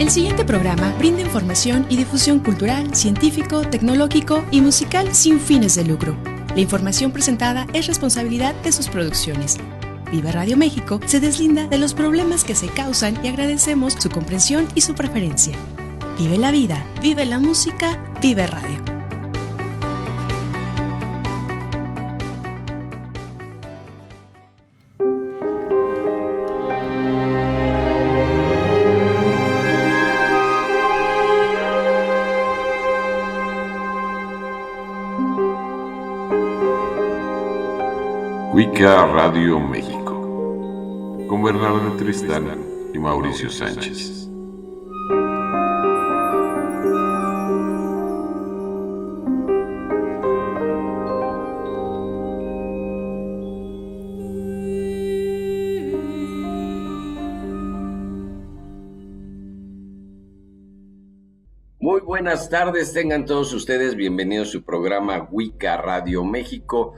El siguiente programa brinda información y difusión cultural, científico, tecnológico y musical sin fines de lucro. La información presentada es responsabilidad de sus producciones. Vive Radio México se deslinda de los problemas que se causan y agradecemos su comprensión y su preferencia. Vive la vida, vive la música, vive radio. Wicca Radio México, con Bernardo Tristán y Mauricio Sánchez. Muy buenas tardes, tengan todos ustedes bienvenidos a su programa Wicca Radio México.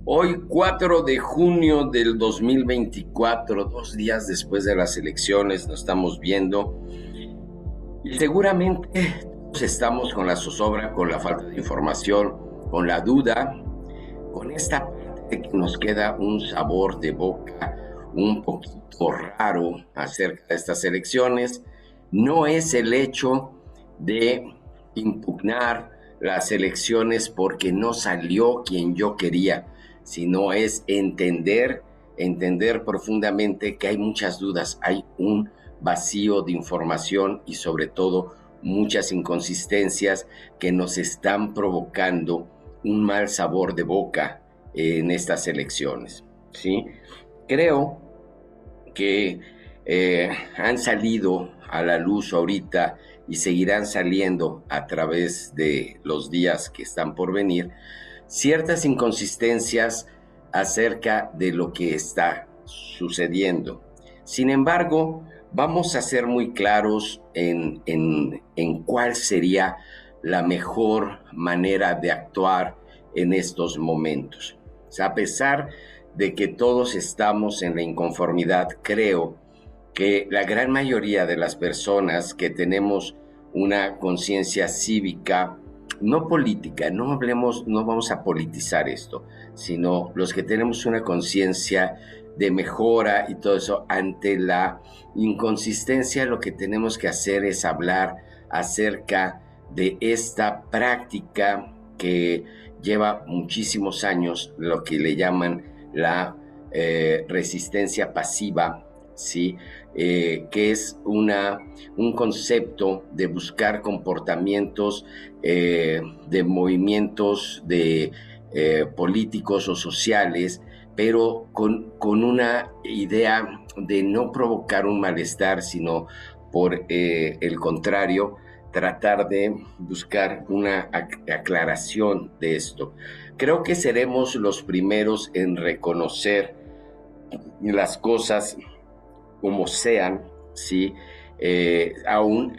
Hoy 4 de junio del 2024, 2 días después de las elecciones, nos estamos viendo y seguramente todos estamos con la zozobra, con la falta de información, con la duda, con esta parte que nos queda un sabor de boca un poquito raro acerca de estas elecciones. No es el hecho de impugnar las elecciones porque no salió quien yo quería, sino es entender profundamente que hay muchas dudas, hay un vacío de información y sobre todo muchas inconsistencias que nos están provocando un mal sabor de boca en estas elecciones, ¿sí? Creo que han salido a la luz ahorita y seguirán saliendo a través de los días que están por venir ciertas inconsistencias acerca de lo que está sucediendo. Sin embargo, vamos a ser muy claros en cuál sería la mejor manera de actuar en estos momentos. O sea, a pesar de que todos estamos en la inconformidad, creo que la gran mayoría de las personas que tenemos una conciencia cívica, no política, no vamos a politizar esto, sino los que tenemos una conciencia de mejora y todo eso, ante la inconsistencia lo que tenemos que hacer es hablar acerca de esta práctica que lleva muchísimos años, lo que le llaman la resistencia pasiva, ¿sí? Que es un concepto de buscar comportamientos de movimientos de políticos o sociales, pero con una idea de no provocar un malestar, sino por el contrario, tratar de buscar una aclaración de esto. Creo que seremos los primeros en reconocer las cosas como sean, ¿sí? Aún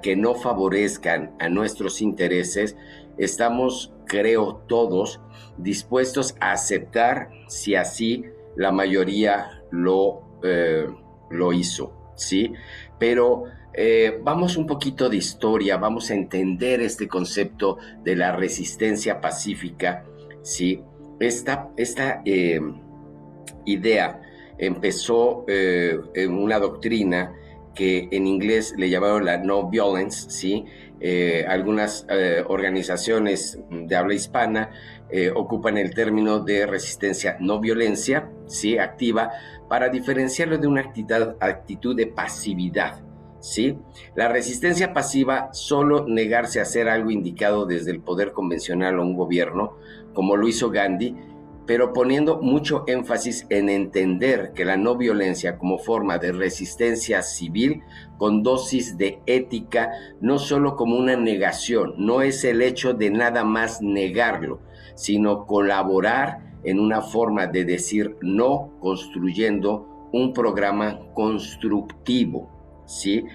que no favorezcan a nuestros intereses, estamos, creo, todos dispuestos a aceptar si así la mayoría lo hizo, ¿sí? Pero vamos un poquito de historia, vamos a entender este concepto de la resistencia pacífica, ¿sí? Esta idea empezó en una doctrina que en inglés le llamaron la no violence, ¿sí? Algunas organizaciones de habla hispana ocupan el término de resistencia no violencia, ¿sí? Activa, para diferenciarlo de una actitud de pasividad, ¿sí? La resistencia pasiva, solo negarse a hacer algo indicado desde el poder convencional o un gobierno, como lo hizo Gandhi, pero poniendo mucho énfasis en entender que la no violencia como forma de resistencia civil con dosis de ética, no solo como una negación, no es el hecho de nada más negarlo, sino colaborar en una forma de decir no, construyendo un programa constructivo, ¿sí?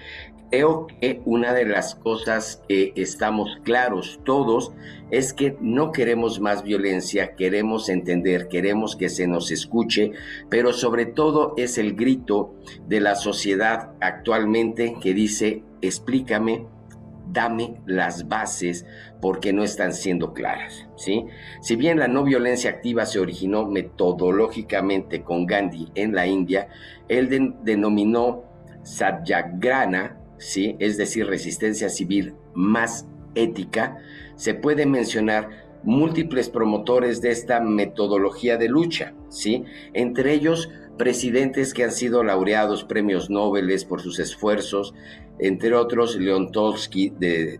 Creo que una de las cosas que estamos claros todos es que no queremos más violencia, queremos entender, queremos que se nos escuche, pero sobre todo es el grito de la sociedad actualmente que dice explícame, dame las bases porque no están siendo claras, ¿sí? Si bien la no violencia activa se originó metodológicamente con Gandhi en la India, él denominó Satyagrana, ¿sí? Es decir, resistencia civil más ética. Se puede mencionar múltiples promotores de esta metodología de lucha, ¿sí? Entre ellos, presidentes que han sido laureados premios Nobel por sus esfuerzos, entre otros León Tolstoy, de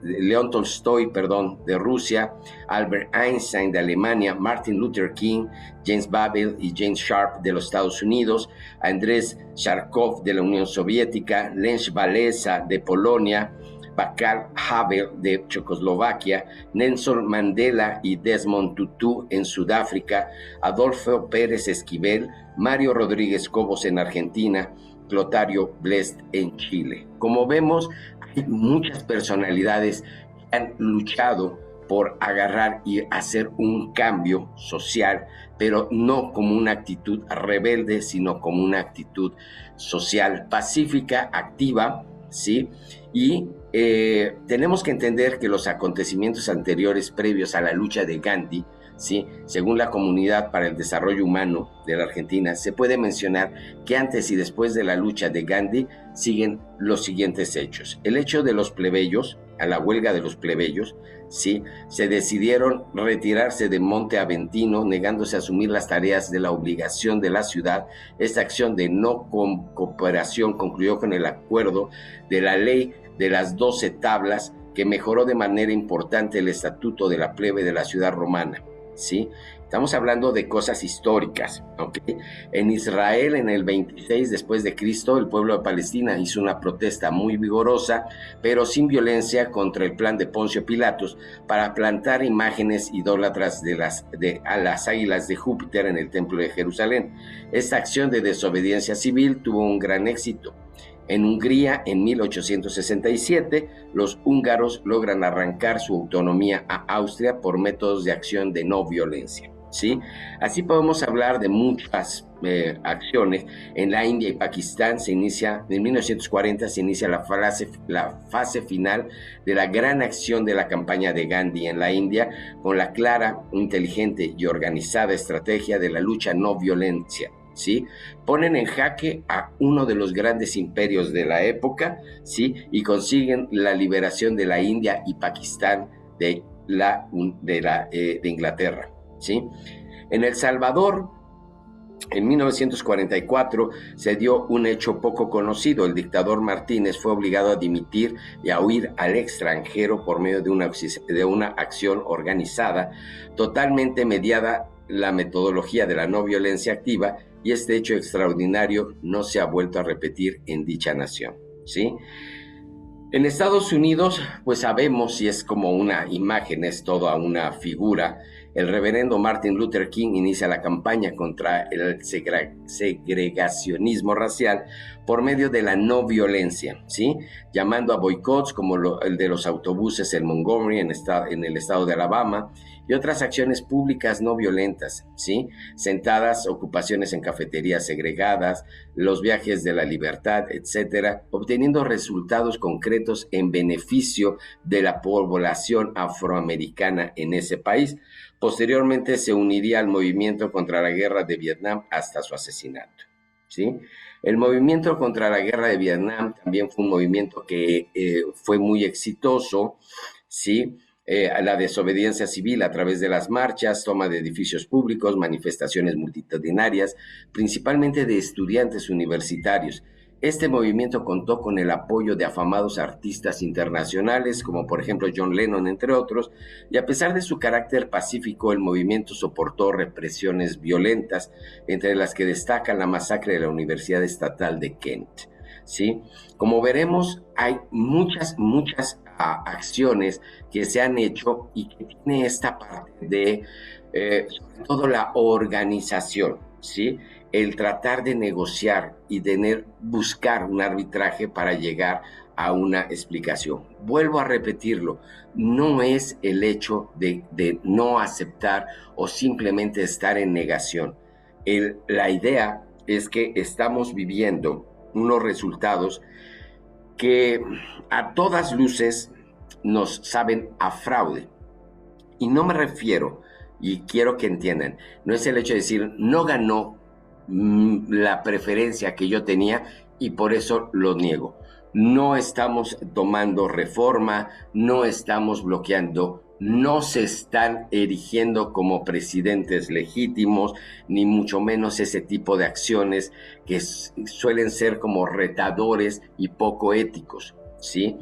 Rusia, Albert Einstein de Alemania, Martin Luther King, James Babel y James Sharp de los Estados Unidos, Andrés Sharkov de la Unión Soviética, Lech Walesa de Polonia, Václav Havel de Checoslovaquia, Nelson Mandela y Desmond Tutu en Sudáfrica, Adolfo Pérez Esquivel, Mario Rodríguez Cobos en Argentina, Clotario Blest en Chile. Como vemos, hay muchas personalidades que han luchado por agarrar y hacer un cambio social, pero no como una actitud rebelde, sino como una actitud social pacífica, activa, ¿sí? Y tenemos que entender que los acontecimientos anteriores previos a la lucha de Gandhi, ¿sí? Según la Comunidad para el Desarrollo Humano de la Argentina, se puede mencionar que antes y después de la lucha de Gandhi siguen los siguientes hechos. El hecho de los plebeyos, a la huelga de los plebeyos, ¿sí? Se decidieron retirarse de Monte Aventino, negándose a asumir las tareas de la obligación de la ciudad. Esta acción de no cooperación concluyó con el acuerdo de la ley de las 12 tablas, que mejoró de manera importante el estatuto de la plebe de la ciudad romana, ¿sí? Estamos hablando de cosas históricas, ¿ok? En Israel, en el 26 después de Cristo, el pueblo de Palestina hizo una protesta muy vigorosa, pero sin violencia, contra el plan de Poncio Pilatos para plantar imágenes idólatras a las águilas de Júpiter en el templo de Jerusalén. Esta acción de desobediencia civil tuvo un gran éxito. En Hungría, en 1867, los húngaros logran arrancar su autonomía a Austria por métodos de acción de no violencia, ¿sí? Así podemos hablar de muchas acciones. En la India y Pakistán en 1940 se inicia la fase final de la gran acción de la campaña de Gandhi en la India, con la clara, inteligente y organizada estrategia de la lucha no violencia, ¿sí? Ponen en jaque a uno de los grandes imperios de la época, ¿sí? Y consiguen la liberación de la India y Pakistán de Inglaterra, ¿sí? En El Salvador, en 1944, se dio un hecho poco conocido. El dictador Martínez fue obligado a dimitir y a huir al extranjero por medio de una acción organizada, totalmente mediada la metodología de la no violencia activa, y este hecho extraordinario no se ha vuelto a repetir en dicha nación, ¿sí? En Estados Unidos, pues sabemos, y es como una imagen, es toda una figura, el reverendo Martin Luther King inicia la campaña contra el segregacionismo racial por medio de la no violencia, ¿sí? Llamando a boicots como el de los autobuses en Montgomery, en el estado de Alabama, y otras acciones públicas no violentas, ¿sí? Sentadas, ocupaciones en cafeterías segregadas, los viajes de la libertad, etcétera, obteniendo resultados concretos en beneficio de la población afroamericana en ese país. Posteriormente se uniría al movimiento contra la guerra de Vietnam hasta su asesinato, ¿sí? El movimiento contra la guerra de Vietnam también fue un movimiento que fue muy exitoso, ¿sí? A la desobediencia civil a través de las marchas, toma de edificios públicos, manifestaciones multitudinarias, principalmente de estudiantes universitarios. Este movimiento contó con el apoyo de afamados artistas internacionales, como por ejemplo John Lennon, entre otros, y a pesar de su carácter pacífico, el movimiento soportó represiones violentas, entre las que destaca la masacre de la Universidad Estatal de Kent, ¿sí? Como veremos, hay muchas acciones que se han hecho y que tiene esta parte de, sobre todo la organización, ¿sí? El tratar de negociar y buscar un arbitraje para llegar a una explicación. Vuelvo a repetirlo, no es el hecho de no aceptar o simplemente estar en negación. La idea es que estamos viviendo unos resultados que a todas luces nos saben a fraude. Y no me refiero, y quiero que entiendan, no es el hecho de decir, no ganó la preferencia que yo tenía y por eso lo niego. No estamos tomando reforma, no estamos bloqueando, no se están erigiendo como presidentes legítimos, ni mucho menos ese tipo de acciones que suelen ser como retadores y poco éticos, ¿sí?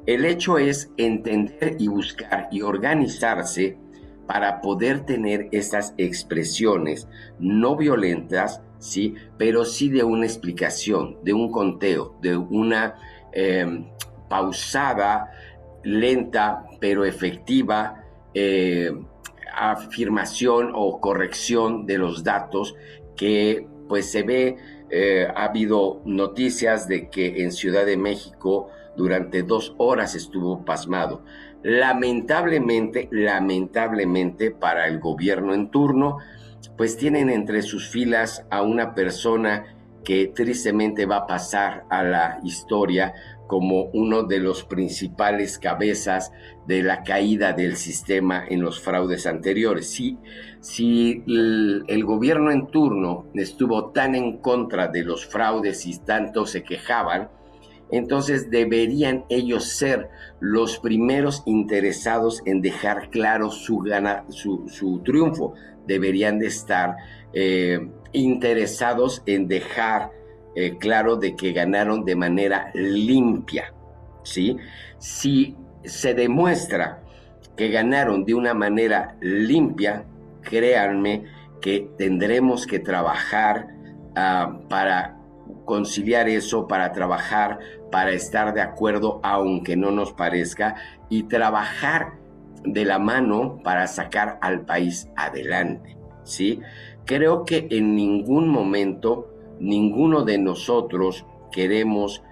El hecho es entender y buscar y organizarse para poder tener estas expresiones no violentas, ¿sí? Pero sí de una explicación, de un conteo, de una pausada, lenta pero efectiva afirmación o corrección de los datos que pues se ve. Ha habido noticias de que en Ciudad de México durante 2 horas estuvo pasmado. Lamentablemente para el gobierno en turno, pues tienen entre sus filas a una persona que tristemente va a pasar a la historia como uno de los principales cabezas de la caída del sistema en los fraudes anteriores. Si el gobierno en turno estuvo tan en contra de los fraudes y tanto se quejaban, entonces deberían ellos ser los primeros interesados en dejar claro su triunfo. Deberían de estar interesados en dejar claro de que ganaron de manera limpia, ¿sí? Si se demuestra que ganaron de una manera limpia, créanme que tendremos que trabajar para conciliar eso, para trabajar, para estar de acuerdo aunque no nos parezca y trabajar de la mano para sacar al país adelante, ¿sí? Creo que en ningún momento ninguno de nosotros queremos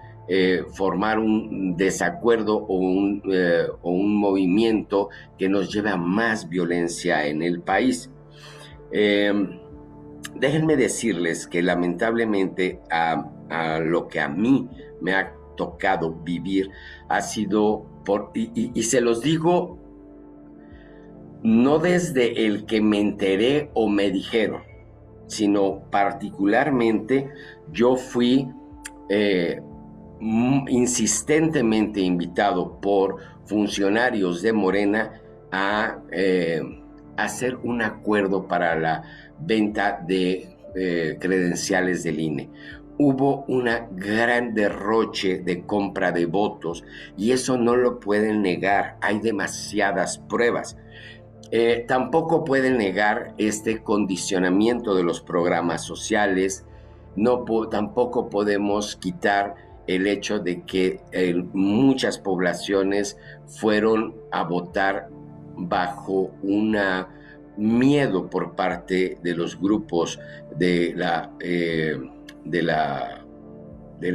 formar un desacuerdo o un movimiento que nos lleve a más violencia en el país. Déjenme decirles que lamentablemente a lo que a mí me ha tocado vivir ha sido y se los digo no desde el que me enteré o me dijeron, sino particularmente yo fui insistentemente invitado por funcionarios de Morena a hacer un acuerdo para la venta de credenciales del INE. Hubo una gran derroche de compra de votos y eso no lo pueden negar, hay demasiadas pruebas. Tampoco pueden negar este condicionamiento de los programas sociales, tampoco podemos quitar el hecho de que muchas poblaciones fueron a votar bajo un miedo por parte de los grupos del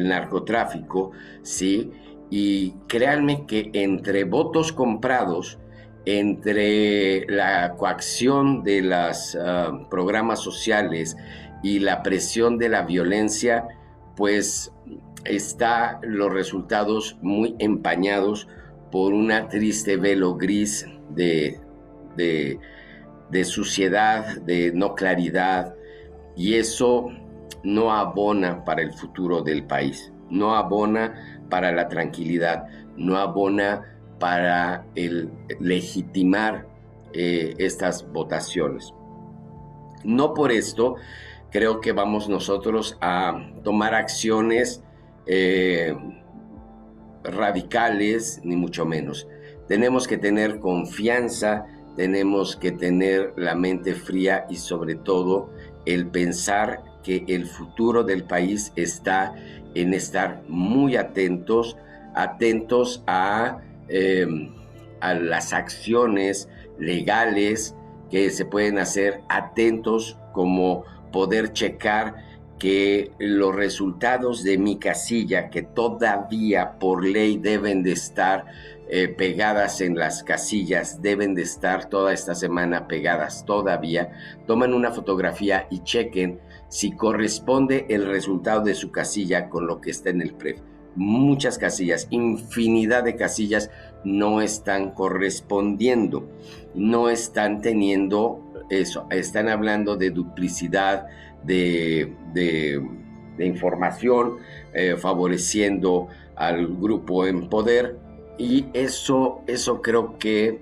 narcotráfico, ¿sí? Y créanme que entre votos comprados, entre la coacción de los programas sociales y la presión de la violencia, pues están los resultados muy empañados por una triste velo gris de suciedad, de no claridad, y eso no abona para el futuro del país, no abona para la tranquilidad, no abona para el legitimar estas votaciones. No por esto creo que vamos nosotros a tomar acciones radicales, ni mucho menos. Tenemos que tener confianza, tenemos que tener la mente fría y sobre todo el pensar que el futuro del país está en estar muy atentos a las acciones legales que se pueden hacer, atentos como poder checar que los resultados de mi casilla, que todavía por ley deben de estar pegadas en las casillas, deben de estar toda esta semana pegadas todavía, toman una fotografía y chequen si corresponde el resultado de su casilla con lo que está en el PREP. muchas casillas, infinidad de casillas no están correspondiendo, no están teniendo eso, están hablando de duplicidad, de información, favoreciendo al grupo en poder, y eso creo que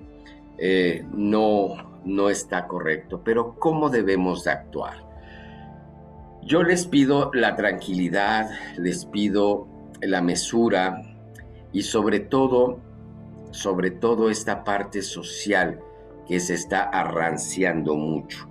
no está correcto. Pero ¿cómo debemos de actuar? Yo les pido la tranquilidad, les pido la mesura y sobre todo esta parte social que se está arranciando mucho.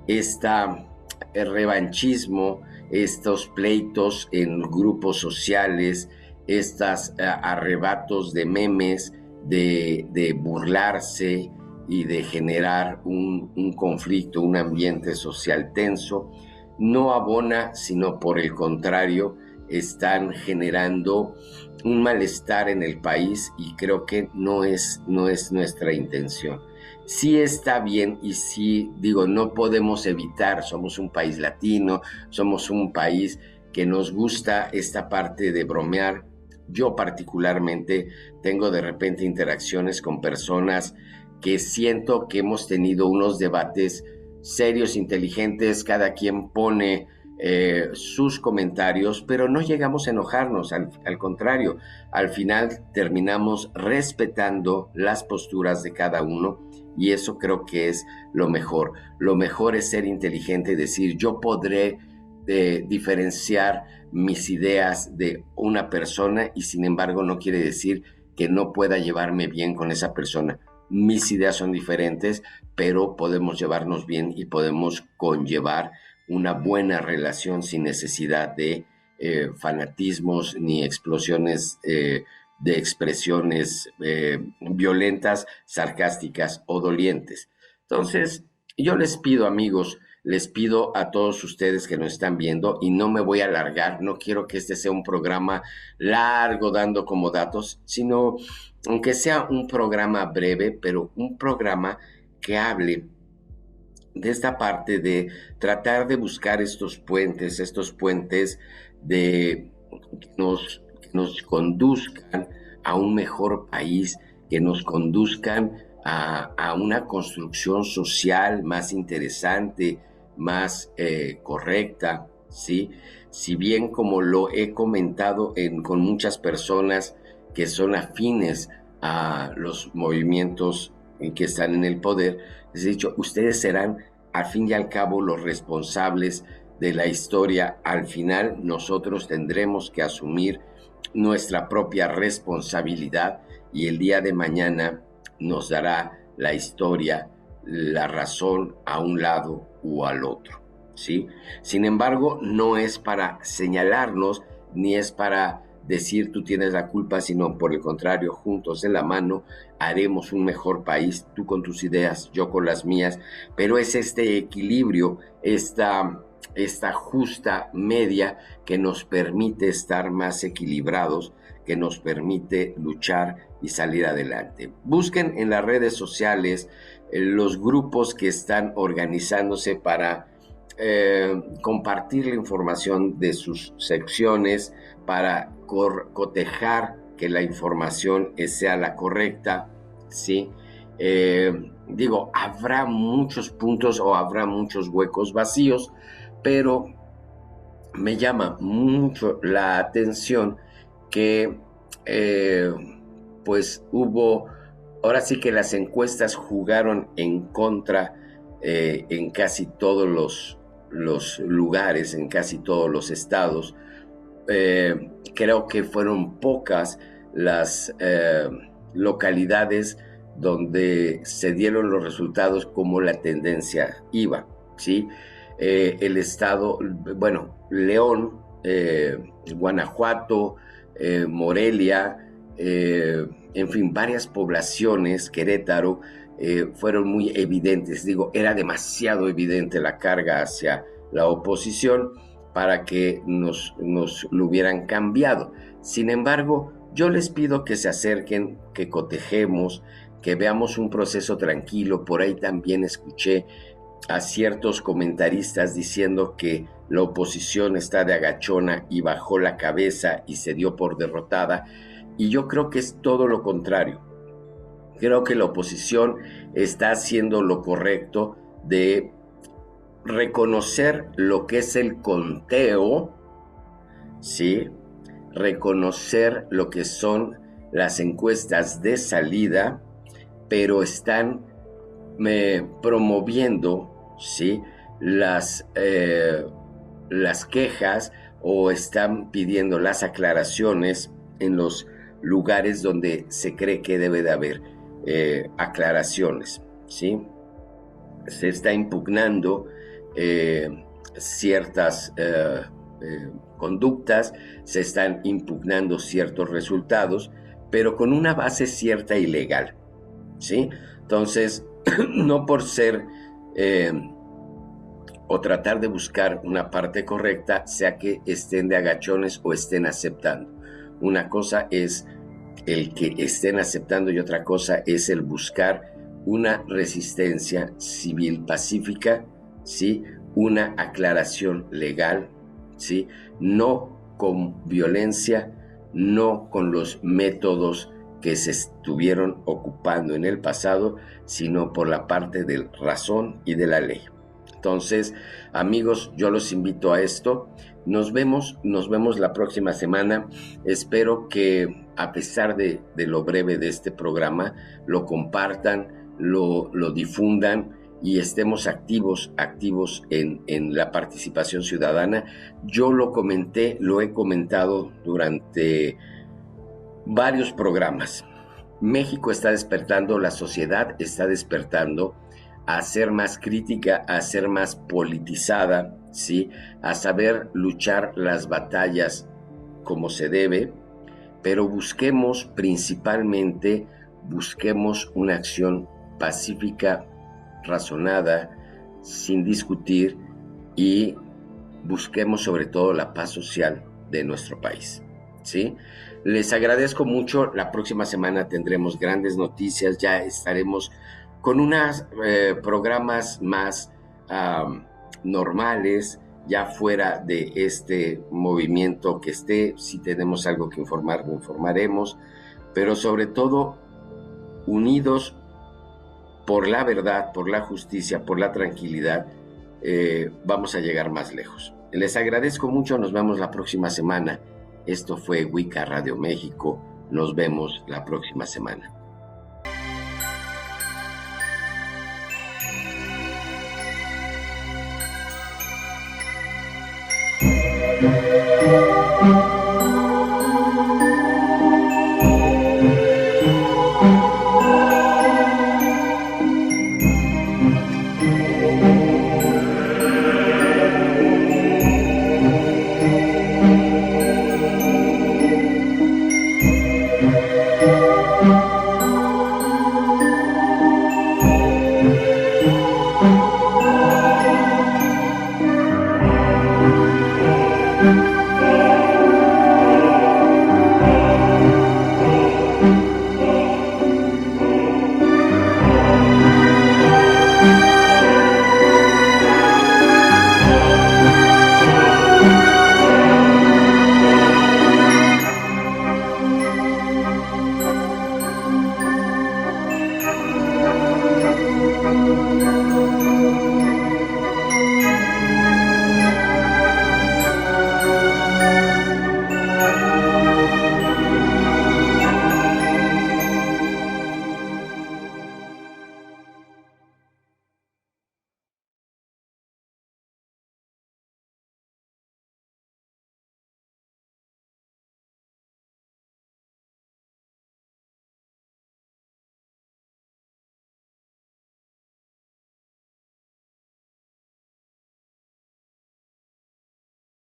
El revanchismo, estos pleitos en grupos sociales, estos arrebatos de memes, de burlarse y de generar un conflicto, un ambiente social tenso, no abona, sino por el contrario, están generando un malestar en el país, y creo que no es nuestra intención. Sí está bien, y sí, digo, no podemos evitar, somos un país latino, somos un país que nos gusta esta parte de bromear. Yo particularmente tengo de repente interacciones con personas que siento que hemos tenido unos debates serios, inteligentes, cada quien pone sus comentarios, pero no llegamos a enojarnos, al contrario, al final terminamos respetando las posturas de cada uno, y eso creo que es lo mejor. Lo mejor es ser inteligente y decir, yo podré diferenciar mis ideas de una persona, y sin embargo no quiere decir que no pueda llevarme bien con esa persona. Mis ideas son diferentes, pero podemos llevarnos bien y podemos conllevar una buena relación sin necesidad de fanatismos ni explosiones de expresiones violentas, sarcásticas o dolientes. Entonces, yo les pido, amigos, les pido a todos ustedes que nos están viendo, y no me voy a alargar, no quiero que este sea un programa largo dando como datos, sino aunque sea un programa breve, pero un programa que hable de esta parte de tratar de buscar estos puentes que nos conduzcan a un mejor país, que nos conduzcan a una construcción social más interesante, más correcta, ¿sí? Si bien, como lo he comentado con muchas personas que son afines a los movimientos que están en el poder, les he dicho, ustedes serán al fin y al cabo los responsables de la historia. Al final nosotros tendremos que asumir nuestra propia responsabilidad, y el día de mañana nos dará la historia la razón a un lado o al otro, ¿sí? Sin embargo, no es para señalarnos, ni es para decir tú tienes la culpa, sino por el contrario, juntos de la mano haremos un mejor país, tú con tus ideas, yo con las mías, pero es este equilibrio, esta justa media que nos permite estar más equilibrados, que nos permite luchar y salir adelante. Busquen en las redes sociales los grupos que están organizándose para compartir la información de sus secciones, para cotejar que la información sea la correcta, ¿sí? Digo, habrá muchos puntos o habrá muchos huecos vacíos, pero me llama mucho la atención que pues ahora sí que las encuestas jugaron en contra en casi todos los lugares, en casi todos los estados. Creo que fueron pocas las localidades donde se dieron los resultados como la tendencia iba, ¿sí? El estado, bueno, León, Guanajuato, Morelia, en fin, varias poblaciones, Querétaro, fueron muy evidentes. Digo, era demasiado evidente la carga hacia la oposición para que nos lo hubieran cambiado. Sin embargo, yo les pido que se acerquen, que cotejemos, que veamos un proceso tranquilo. Por ahí también escuché a ciertos comentaristas diciendo que la oposición está de agachona y bajó la cabeza y se dio por derrotada, y yo creo que es todo lo contrario. Creo que la oposición está haciendo lo correcto de reconocer lo que es el conteo, ¿sí? Reconocer lo que son las encuestas de salida, pero están promoviendo, ¿sí?, las quejas, o están pidiendo las aclaraciones en los lugares donde se cree que debe de haber aclaraciones, ¿sí? Se está impugnando ciertas conductas, se están impugnando ciertos resultados, pero con una base cierta y legal, ¿sí? Entonces, no por ser o tratar de buscar una parte correcta, sea que estén de agachones o estén aceptando. Una cosa es el que estén aceptando y otra cosa es el buscar una resistencia civil pacífica, ¿sí? Una aclaración legal, ¿sí? No con violencia, no con los métodos que se estuvieron ocupando en el pasado, sino por la parte de razón y de la ley. Entonces, amigos, yo los invito a esto. Nos vemos la próxima semana. Espero que, a pesar de lo breve de este programa, lo compartan, lo difundan y estemos activos en la participación ciudadana. Yo lo he comentado durante varios programas. México está despertando, la sociedad está despertando a ser más crítica, a ser más politizada, ¿sí? A saber luchar las batallas como se debe, pero principalmente busquemos una acción pacífica, razonada, sin discutir, y busquemos sobre todo la paz social de nuestro país, ¿sí? Les agradezco mucho. La próxima semana tendremos grandes noticias, ya estaremos con unos programas más normales, ya fuera de este movimiento que esté. Si tenemos algo que informar, lo informaremos, pero sobre todo unidos por la verdad, por la justicia, por la tranquilidad, vamos a llegar más lejos. Les agradezco mucho, nos vemos la próxima semana. Esto fue Wicca Radio México, nos vemos la próxima semana.